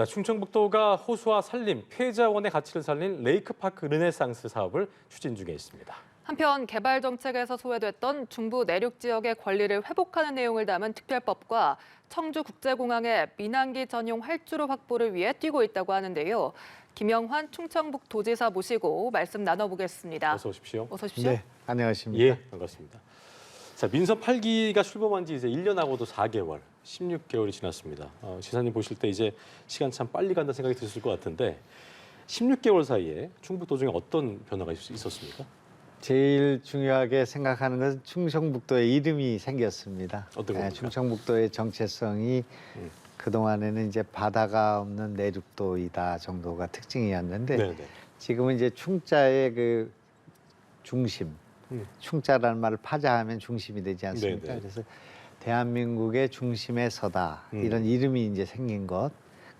충청북도가 호수와 산림, 폐자원의 가치를 살린 레이크파크 르네상스 사업을 추진 중에 있습니다. 한편 개발 정책에서 소외됐던 중부 내륙 지역의 권리를 회복하는 내용을 담은 특별법과 청주국제공항의 민항기 전용 활주로 확보를 위해 뛰고 있다고 하는데요. 김영환 충청북도지사 모시고 말씀 나눠보겠습니다. 어서 오십시오. 어서 오십시오. 네, 안녕하십니까. 예, 반갑습니다. 자, 민선 8기가 출범한 지 이제 1년하고도 4개월, 16개월이 지났습니다. 지사님 보실 때 이제 시간 참 빨리 간다는 생각이 드실 것 같은데 16개월 사이에 충북도중에 어떤 변화가 있었습니까? 제일 중요하게 생각하는 것은 충청북도의 이름이 생겼습니다. 어떤 겁니까? 충청북도의 정체성이 그동안에는 이제 바다가 없는 내륙도이다 정도가 특징이었는데 네네. 지금은 이제 충자의 그 중심, 충자라는 말을 파자하면 중심이 되지 않습니까? 네네. 그래서 대한민국의 중심에 서다 이런 이름이 이제 생긴 것,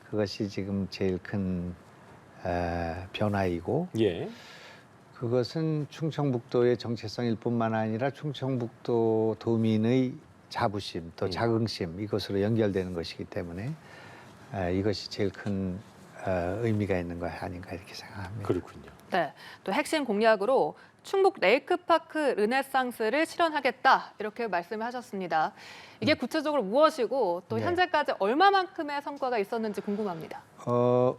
그것이 지금 제일 큰 변화이고 예. 그것은 충청북도의 정체성일 뿐만 아니라 충청북도 도민의 자부심 또 자긍심 이것으로 연결되는 것이기 때문에 이것이 제일 큰 의미가 있는 거 아닌가 이렇게 생각합니다. 그렇군요. 네, 또 핵심 공약으로 충북 레이크파크 르네상스를 실현하겠다 이렇게 말씀을 하셨습니다. 이게 구체적으로 무엇이고 또 네. 현재까지 얼마만큼의 성과가 있었는지 궁금합니다.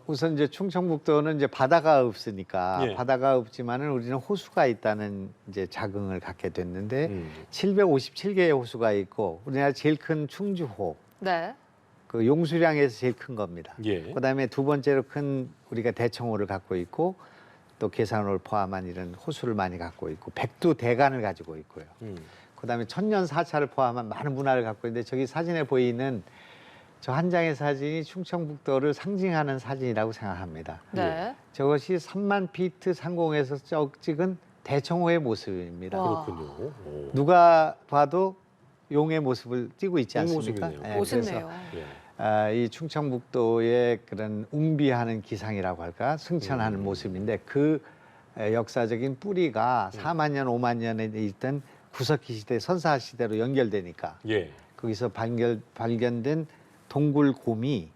우선 이제 충청북도는 이제 바다가 없으니까 예. 바다가 없지만은 우리는 호수가 있다는 이제 자긍을 갖게 됐는데 757개의 호수가 있고 우리나라 제일 큰 충주호 네, 그 용수량에서 제일 큰 겁니다. 예. 그다음에 두 번째로 큰 우리가 대청호를 갖고 있고 또 계산호를 포함한 이런 호수를 많이 갖고 있고 백두 대간을 가지고 있고요. 그다음에 천년 사찰을 포함한 많은 문화를 갖고 있는데 저기 사진에 보이는 저 한 장의 사진이 충청북도를 상징하는 사진이라고 생각합니다. 네. 저것이 3만 피트 상공에서 찍은 대청호의 모습입니다. 와. 그렇군요. 오. 누가 봐도 용의 모습을 띄고 있지 용 않습니까? 모습이네요. 예, 멋있네요. 예. 이 충청북도의 그런 웅비하는 기상이라고 할까 승천하는 모습인데 그 역사적인 뿌리가 4만 년, 5만 년에 있던 구석기 시대, 선사 시대로 연결되니까 예. 거기서 발견된 동굴곰이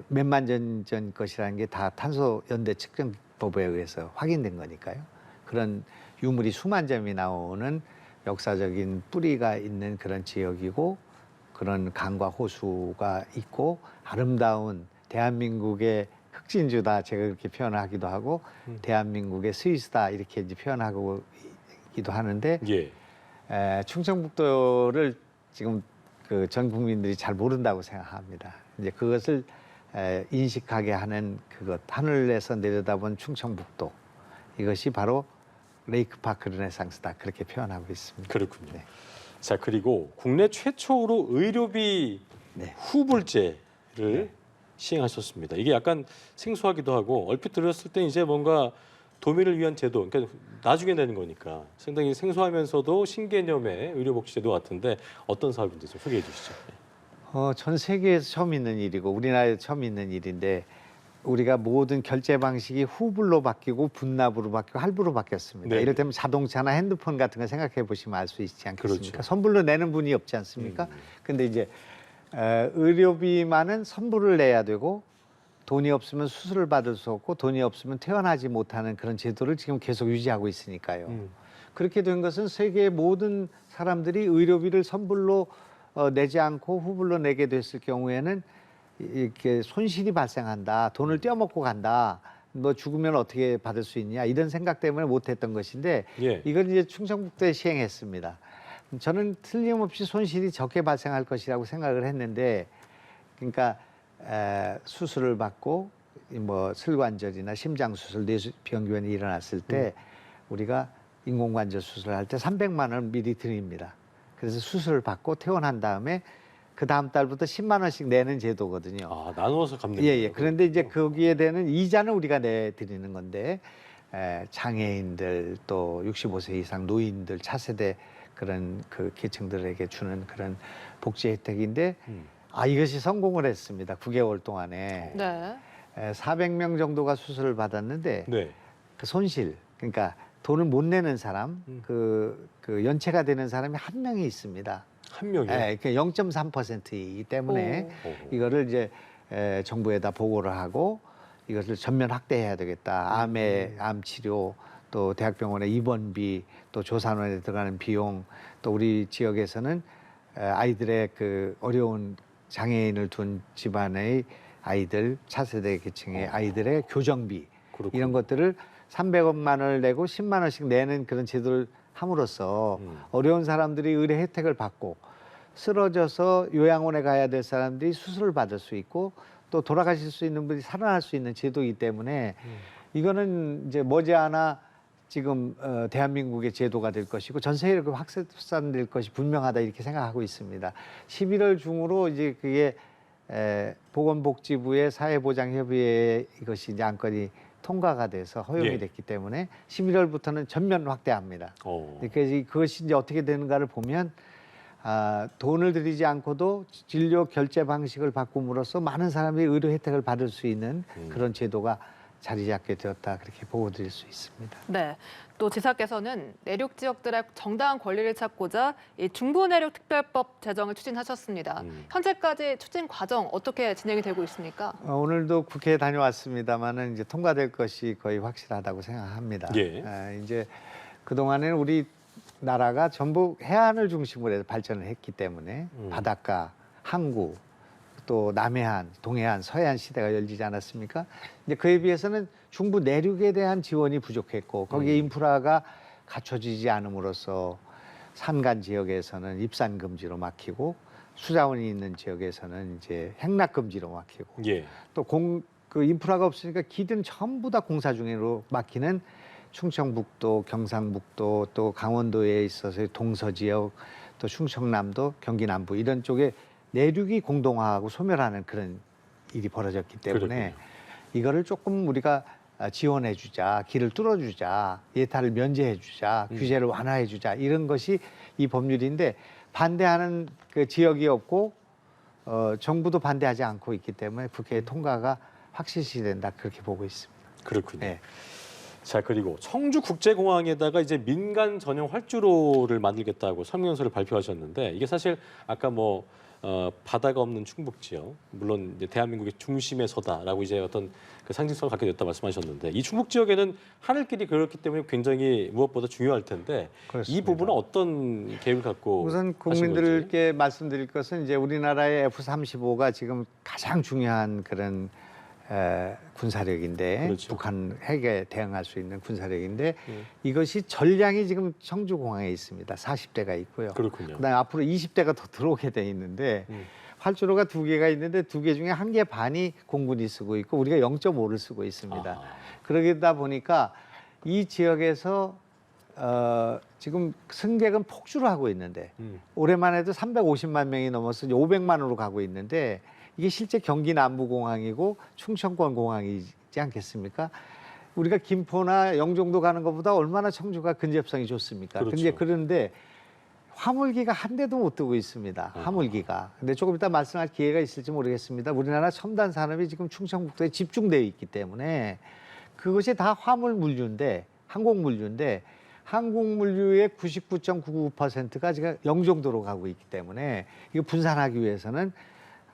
몇만 년 전 것이라는 게 다 탄소 연대 측정법에 의해서 확인된 거니까요. 그런 유물이 수만 점이 나오는 역사적인 뿌리가 있는 그런 지역이고 그런 강과 호수가 있고 아름다운 대한민국의 흑진주다 제가 그렇게 표현하기도 하고 대한민국의 스위스다 이렇게 이제 표현하기도 하는데 예. 충청북도를 지금 그 전 국민들이 잘 모른다고 생각합니다. 이제 그것을 인식하게 하는 그것 하늘에서 내려다본 충청북도 이것이 바로 레이크파크 르네상스다 그렇게 표현하고 있습니다. 그렇군요. 네. 자, 그리고 국내 최초로 의료비 네. 후불제를 시행하셨습니다. 이게 약간 생소하기도 하고 얼핏 들었을 때 이제 뭔가 도민을 위한 제도, 그러니까 나중에 내는 거니까 상당히 생소하면서도 신개념의 의료복지제도 같은데 어떤 사업인지 좀 소개해 주시죠. 전 세계에서 처음 있는 일이고 우리나라에서 처음 있는 일인데 우리가 모든 결제 방식이 후불로 바뀌고 분납으로 바뀌고 할부로 바뀌었습니다. 네. 이를테면 자동차나 핸드폰 같은 거 생각해 보시면 알 수 있지 않겠습니까? 그렇죠. 선불로 내는 분이 없지 않습니까? 근데 이제 의료비만은 선불을 내야 되고 돈이 없으면 수술을 받을 수 없고 돈이 없으면 퇴원하지 못하는 그런 제도를 지금 계속 유지하고 있으니까요. 그렇게 된 것은 세계의 모든 사람들이 의료비를 선불로 내지 않고 후불로 내게 됐을 경우에는 이렇게 손실이 발생한다. 돈을 떼어먹고 간다. 너 죽으면 어떻게 받을 수 있냐. 이런 생각 때문에 못했던 것인데 예. 이걸 이제 충청북도에 시행했습니다. 저는 틀림없이 손실이 적게 발생할 것이라고 생각을 했는데 그러니까 수술을 받고 뭐 슬관절이나 심장 수술, 뇌병변이 일어났을 때 우리가 인공관절 수술을 할 때 300만 원을 미리 드립니다. 그래서 수술을 받고 퇴원한 다음에 그 다음 달부터 10만 원씩 내는 제도거든요. 아, 나누어서 갚는 예, 거예요? 그런데 이제 거기에 대는 이자는 우리가 내드리는 건데 장애인들 또 65세 이상 노인들 차세대 그런 그 계층들에게 주는 그런 복지 혜택인데 이것이 성공을 했습니다. 9개월 동안에 네. 400명 정도가 수술을 받았는데 네. 그 손실 그러니까 돈을 못 내는 사람 그 연체가 되는 사람이 한 명이 있습니다. 한 명이요? 그 0.3%이기 때문에 오. 이거를 이제 정부에다 보고를 하고 이것을 전면 확대해야 되겠다. 암 치료, 또 대학병원의 입원비, 또 조산원에 들어가는 비용, 또 우리 지역에서는 아이들의 그 어려운 장애인을 둔 집안의 아이들, 차세대 계층의 아이들의 교정비 그렇군요. 이런 것들을 300억만 원을 내고 10만 원씩 내는 그런 제도를 함으로써 어려운 사람들이 의료 혜택을 받고 쓰러져서 요양원에 가야 될 사람들이 수술을 받을 수 있고 또 돌아가실 수 있는 분이 살아날 수 있는 제도이기 때문에 이거는 이제 머지않아 지금 대한민국의 제도가 될 것이고 전 세계로 확산될 것이 분명하다 이렇게 생각하고 있습니다. 11월 중으로 이제 그게 보건복지부의 사회보장협의회 이것이 이제 안건이 통과가 돼서 허용이 예. 됐기 때문에 11월부터는 전면 확대합니다. 그래서 그것이 이제 어떻게 되는가를 보면 돈을 들이지 않고도 진료 결제 방식을 바꿈으로써 많은 사람들이 의료 혜택을 받을 수 있는 그런 제도가 자리 잡게 되었다 그렇게 보고 드릴 수 있습니다. 네. 또 지사께서는 내륙 지역들의 정당한 권리를 찾고자 이 중부내륙특별법 제정을 추진하셨습니다. 현재까지 추진 과정 어떻게 진행이 되고 있습니까? 오늘도 국회에 다녀왔습니다만은 이제 통과될 것이 거의 확실하다고 생각합니다. 예. 이제 그 동안에는 우리 나라가 전부 해안을 중심으로 해서 발전을 했기 때문에 바닷가, 항구, 또 남해안, 동해안, 서해안 시대가 열리지 않았습니까? 이제 그에 비해서는 중부 내륙에 대한 지원이 부족했고 거기에 인프라가 갖춰지지 않음으로써 산간 지역에서는 입산 금지로 막히고 수자원이 있는 지역에서는 이제 행락 금지로 막히고 예. 또 그 인프라가 없으니까 기든 전부 다 공사 중으로 막히는 충청북도, 경상북도, 또 강원도에 있어서 동서 지역, 또 충청남도, 경기 남부 이런 쪽에 내륙이 공동화하고 소멸하는 그런 일이 벌어졌기 때문에 그렇군요. 이거를 조금 우리가 지원해 주자, 길을 뚫어 주자, 예타를 면제해 주자, 규제를 완화해 주자 이런 것이 이 법률인데 반대하는 그 지역이 없고 정부도 반대하지 않고 있기 때문에 국회 통과가 확실시 된다 그렇게 보고 있습니다. 그렇군요. 네. 자, 그리고 청주국제공항에다가 이제 민간 전용 활주로를 만들겠다고 설명서를 발표하셨는데 이게 사실 아까 뭐 바다가 없는 충북 지역, 물론 이제 대한민국의 중심에서다라고 이제 어떤 그 상징성을 갖게 됐다 말씀하셨는데 이 충북 지역에는 하늘길이 그렇기 때문에 굉장히 무엇보다 중요할 텐데 그렇습니다. 이 부분은 어떤 계획을 갖고 우선 하신 건지? 국민들께 말씀드릴 것은 이제 우리나라의 F-35가 지금 가장 중요한 그런 군사력인데 그렇죠. 북한 핵에 대응할 수 있는 군사력인데 이것이 전량이 지금 청주공항에 있습니다. 40대가 있고요. 그렇군요. 그다음에 앞으로 20대가 더 들어오게 돼 있는데 활주로가 2개가 있는데 2개 중에 1개 반이 공군이 쓰고 있고 우리가 0.5를 쓰고 있습니다. 아하. 그러다 보니까 이 지역에서 지금 승객은 폭주를 하고 있는데 올해만 해도 350만 명이 넘어서 500만으로 가고 있는데 이게 실제 경기 남부공항이고 충청권 공항이지 않겠습니까? 우리가 김포나 영종도 가는 것보다 얼마나 청주가 근접성이 좋습니까? 그렇죠. 그런데 화물기가 한 대도 못 뜨고 있습니다. 화물기가. 근데 조금 이따 말씀할 기회가 있을지 모르겠습니다. 우리나라 첨단 산업이 지금 충청북도에 집중되어 있기 때문에 그것이 다 화물 물류인데 항공 물류인데 항공 물류의 99.99%가 지금 영종도로 가고 있기 때문에 이거 분산하기 위해서는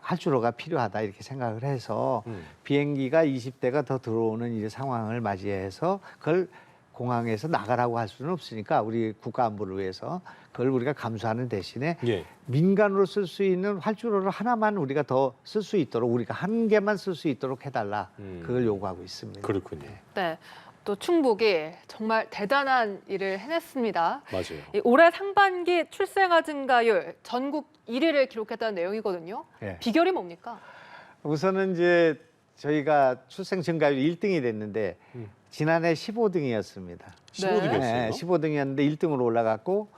활주로가 필요하다 이렇게 생각을 해서 비행기가 20대가 더 들어오는 이 상황을 맞이해서 그걸 공항에서 나가라고 할 수는 없으니까 우리 국가 안보를 위해서 그걸 우리가 감수하는 대신에 예. 민간으로 쓸 수 있는 활주로를 하나만 우리가 더 쓸 수 있도록 우리가 한 개만 쓸 수 있도록 해달라 그걸 요구하고 있습니다. 그렇군요. 네. 또 충북이 정말 대단한 일을 해냈습니다. 맞아요. 이 올해 상반기 출생아 증가율 전국 1위를 기록했다는 내용이거든요. 예. 비결이 뭡니까? 우선은 이제 저희가 출생 증가율 1등이 됐는데 지난해 15등이었습니다. 15등이었어요. 네, 15등이었는데 1등으로 올라갔고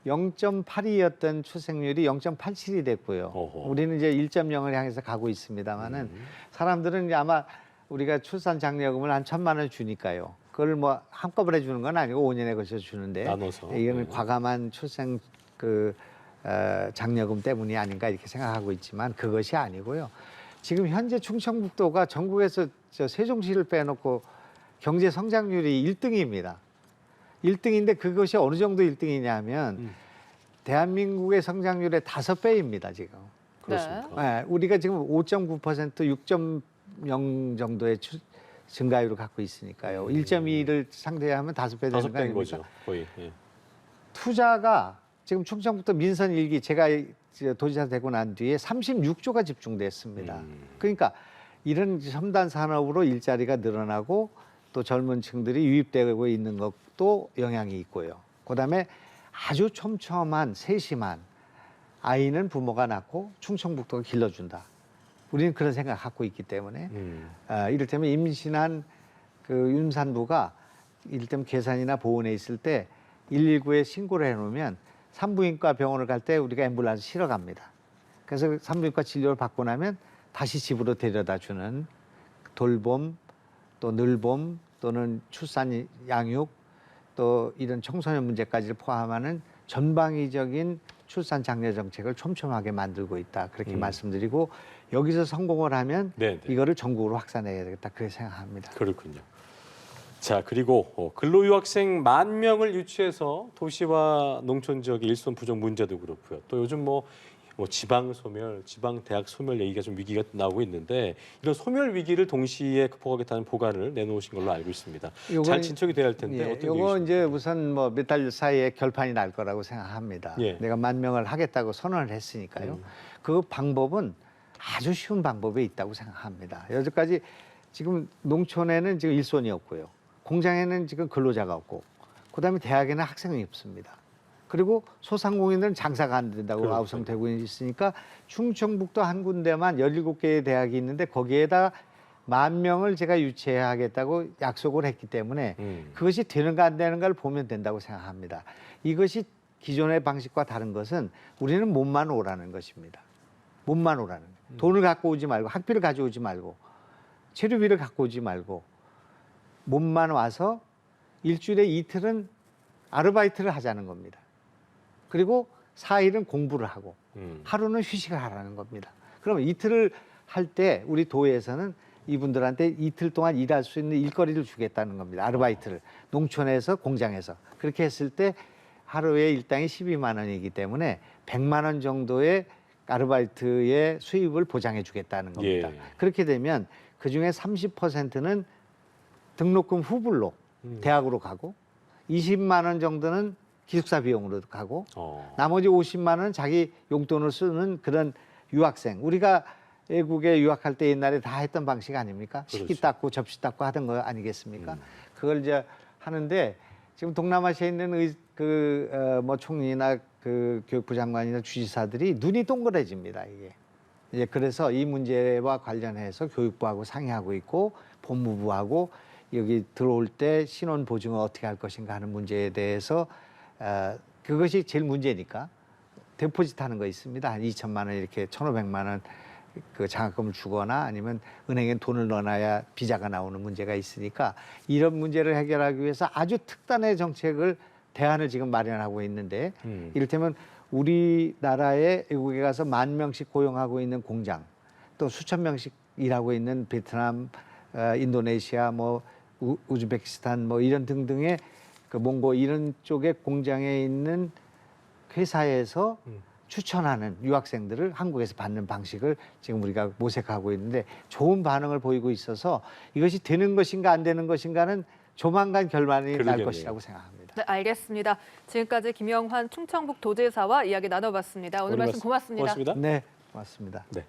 0.82였던 출생률이 0.87이 됐고요. 어허. 우리는 이제 1.0을 향해서 가고 있습니다만은 사람들은 이제 아마 우리가 출산 장려금을 한 1,000만 원 주니까요. 그걸 뭐 한꺼번에 주는 건 아니고 5년에 걸쳐 주는데 나눠서. 이거는 네. 과감한 출생 장려금 때문이 아닌가 이렇게 생각하고 있지만 그것이 아니고요. 지금 현재 충청북도가 전국에서 세종시를 빼놓고 경제 성장률이 1등입니다. 1등인데 그것이 어느 정도 1등이냐 하면 대한민국의 성장률의 5배입니다, 지금. 그렇습니까? 예, 우리가 지금 5.9%, 6.0 정도의 증가율을 갖고 있으니까요. 1.2를 상대하면 5배 되는 다섯 거 배인 아닙니까? 거죠, 거의. 예. 투자가 지금 충청북도 민선 1기 제가 도지사 되고 난 뒤에 36조가 집중됐습니다. 그러니까 이런 첨단 산업으로 일자리가 늘어나고 또 젊은 층들이 유입되고 있는 것도 영향이 있고요. 그다음에 아주 촘촘한 세심한 아이는 부모가 낳고 충청북도가 길러준다. 우리는 그런 생각 갖고 있기 때문에 이를테면 임신한 그 임산부가 이를테면 계산이나 보훈에 있을 때 119에 신고를 해놓으면 산부인과 병원을 갈 때 우리가 앰뷸런스 실어 갑니다. 그래서 산부인과 진료를 받고 나면 다시 집으로 데려다 주는 돌봄, 또 늘봄 또는 출산 양육 또 이런 청소년 문제까지를 포함하는 전방위적인 출산 장려 정책을 촘촘하게 만들고 있다. 그렇게 말씀드리고 여기서 성공을 하면 네, 네. 이거를 전국으로 확산해야 되겠다. 그렇게 생각합니다. 그렇군요. 자, 그리고 근로유학생 10,000명을 유치해서 도시와 농촌 지역의 일손 부족 문제도 그렇고요. 또 요즘 뭐 지방 소멸, 지방 대학 소멸 얘기가 좀 위기가 나오고 있는데 이런 소멸 위기를 동시에 극복하겠다는 보관을 내놓으신 걸로 알고 있습니다. 잘 진척이 돼야 할 텐데 어떤 요거 계획이십니까? 이제 우선 뭐 몇 달 사이에 결판이 날 거라고 생각합니다. 예. 내가 10,000명을 하겠다고 선언을 했으니까요. 그 방법은 아주 쉬운 방법에 있다고 생각합니다. 여기까지 지금 농촌에는 지금 일손이 없고요. 공장에는 지금 근로자가 없고, 그다음에 대학에는 학생이 없습니다. 그리고 소상공인들은 장사가 안 된다고 그렇죠. 아우성되고 있으니까 충청북도 한 군데만 17개의 대학이 있는데 거기에다 10,000명을 제가 유치하겠다고 약속을 했기 때문에 그것이 되는가 안 되는가를 보면 된다고 생각합니다. 이것이 기존의 방식과 다른 것은 우리는 몸만 오라는 것입니다. 몸만 오라는 거예요. 돈을 갖고 오지 말고 학비를 가져오지 말고 체류비를 갖고 오지 말고 몸만 와서 일주일에 이틀은 아르바이트를 하자는 겁니다. 그리고 4일은 공부를 하고 하루는 휴식을 하라는 겁니다. 그러면 이틀을 할 때 우리 도에서는 이분들한테 이틀 동안 일할 수 있는 일거리를 주겠다는 겁니다. 아르바이트를 농촌에서 공장에서 그렇게 했을 때 하루에 일당이 12만 원이기 때문에 100만 원 정도의 아르바이트의 수입을 보장해 주겠다는 겁니다. 예. 그렇게 되면 그중에 30%는 등록금 후불로 대학으로 가고 20만 원 정도는 기숙사 비용으로 가고 나머지 50만 원은 자기 용돈을 쓰는 그런 유학생. 우리가 외국에 유학할 때 옛날에 다 했던 방식 아닙니까? 그렇죠. 식기 닦고 접시 닦고 하던 거 아니겠습니까? 그걸 이제 하는데 지금 동남아시아에 있는 뭐 총리나 그 교육부 장관이나 주지사들이 눈이 동그래집니다. 이게. 이제 그래서 이 문제와 관련해서 교육부하고 상의하고 있고 법무부하고 여기 들어올 때 신원 보증을 어떻게 할 것인가 하는 문제에 대해서 그것이 제일 문제니까 데포짓 하는 거 있습니다. 한 2천만 원 이렇게 1,500만 원 그 장학금을 주거나 아니면 은행에 돈을 넣어놔야 비자가 나오는 문제가 있으니까 이런 문제를 해결하기 위해서 아주 특단의 정책을 대안을 지금 마련하고 있는데 이를테면 우리나라에 외국에 가서 10,000명씩 고용하고 있는 공장 또 수천 명씩 일하고 있는 베트남, 인도네시아, 뭐 우즈베키스탄 뭐 이런 등등의 그 몽고 이런 쪽의 공장에 있는 회사에서 추천하는 유학생들을 한국에서 받는 방식을 지금 우리가 모색하고 있는데 좋은 반응을 보이고 있어서 이것이 되는 것인가 안 되는 것인가는 조만간 결말이 날 그러겠네요. 것이라고 생각합니다. 네, 알겠습니다. 지금까지 김영환 충청북도지사와 이야기 나눠봤습니다. 오늘 말씀 고맙습니다. 고맙습니다. 네, 고맙습니다. 네.